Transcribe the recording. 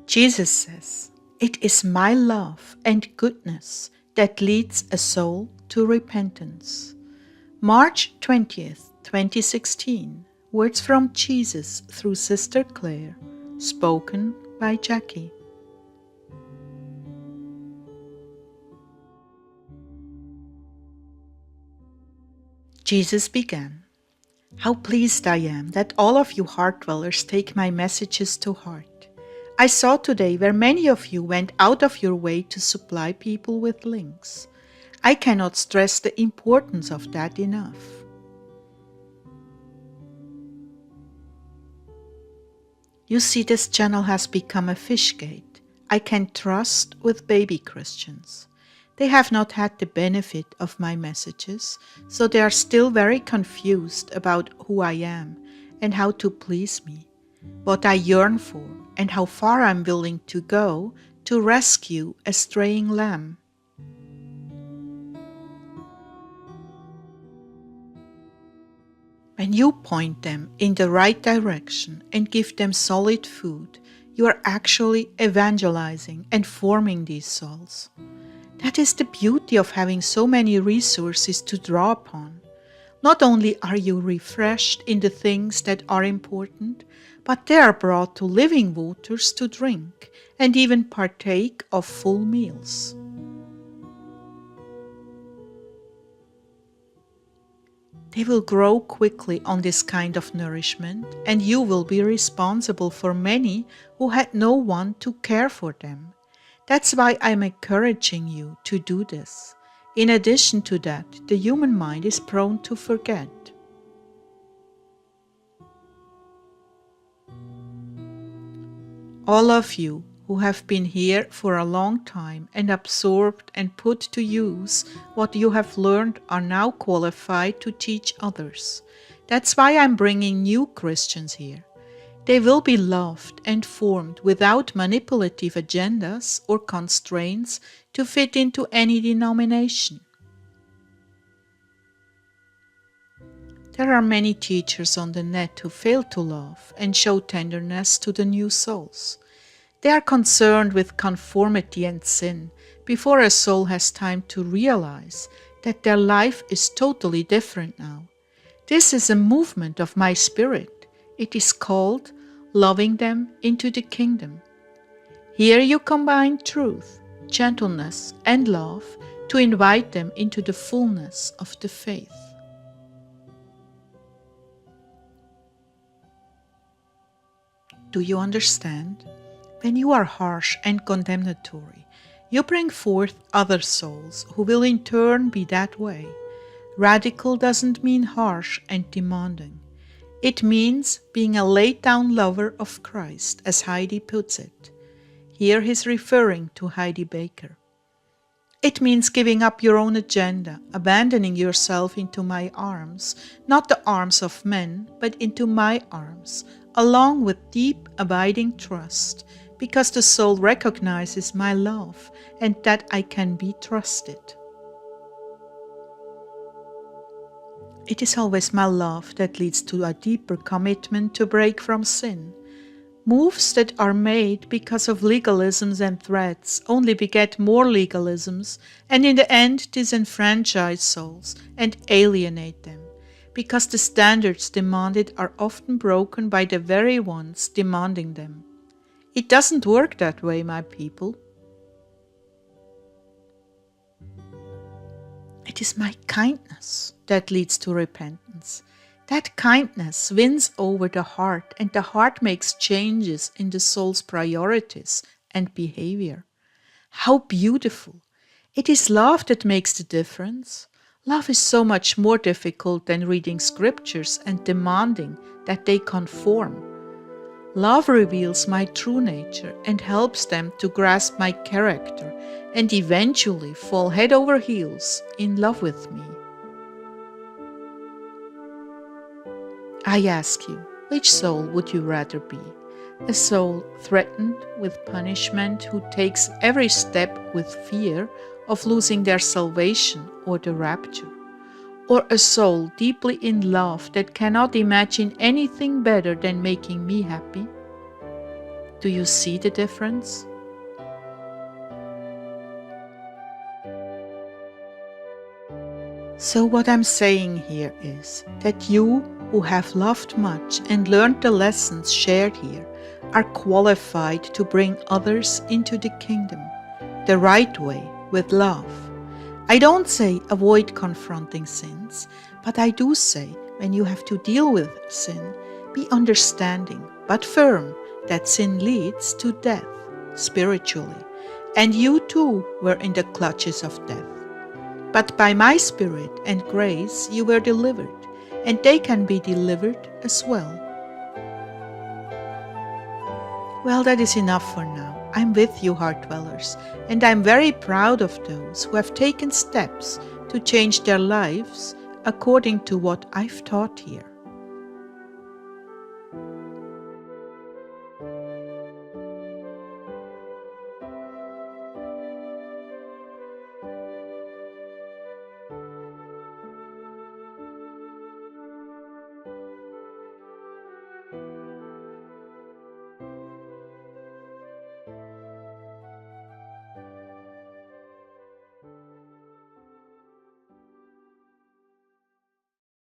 Jesus says, "It is my love and goodness that leads a soul to repentance." March 20th, 2016. Words from Jesus through Sister Claire, spoken by Jackie. Jesus began, "How pleased I am that all of you heart dwellers take my messages to heart. I saw today where many of you went out of your way to supply people with links. I cannot stress the importance of that enough. You see, this channel has become a fish gate I can trust with baby Christians. They have not had the benefit of my messages, so they are still very confused about who I am and how to please me, what I yearn for, and how far I'm willing to go to rescue a straying lamb. When you point them in the right direction and give them solid food, you are actually evangelizing and forming these souls. That is the beauty of having so many resources to draw upon. Not only are you refreshed in the things that are important, but they are brought to living waters to drink and even partake of full meals. They will grow quickly on this kind of nourishment, and you will be responsible for many who had no one to care for them. That's why I'm encouraging you to do this. In addition to that, the human mind is prone to forget. All of you who have been here for a long time and absorbed and put to use what you have learned are now qualified to teach others. That's why I'm bringing new Christians here. They will be loved and formed without manipulative agendas or constraints to fit into any denomination. There are many teachers on the net who fail to love and show tenderness to the new souls. They are concerned with conformity and sin before a soul has time to realize that their life is totally different now. This is a movement of my spirit. It is called loving them into the kingdom. Here you combine truth, gentleness, and love to invite them into the fullness of the faith. Do you understand? When you are harsh and condemnatory, you bring forth other souls who will in turn be that way. Radical doesn't mean harsh and demanding. It means being a laid-down lover of Christ, as Heidi puts it. Here he's referring to Heidi Baker. It means giving up your own agenda, abandoning yourself into my arms, not the arms of men, but into my arms, along with deep, abiding trust, because the soul recognizes my love and that I can be trusted. It is always my love that leads to a deeper commitment to break from sin. Moves that are made because of legalisms and threats only beget more legalisms and in the end disenfranchise souls and alienate them, because the standards demanded are often broken by the very ones demanding them. It doesn't work that way, my people. It is my kindness that leads to repentance. That kindness wins over the heart, and the heart makes changes in the soul's priorities and behavior. How beautiful! It is love that makes the difference. Love is so much more difficult than reading scriptures and demanding that they conform. Love reveals my true nature and helps them to grasp my character and eventually fall head over heels in love with me. I ask you, which soul would you rather be? A soul threatened with punishment who takes every step with fear of losing their salvation or the rapture? Or a soul deeply in love that cannot imagine anything better than making me happy? Do you see the difference? So what I'm saying here is that you who have loved much and learned the lessons shared here are qualified to bring others into the kingdom the right way, with love. I don't say avoid confronting sins, but I do say when you have to deal with sin, be understanding but firm that sin leads to death spiritually, and you too were in the clutches of death. But by my Spirit and grace you were delivered, and they can be delivered as well. Well, that is enough for now. I'm with you, heart dwellers, and I'm very proud of those who have taken steps to change their lives according to what I've taught here.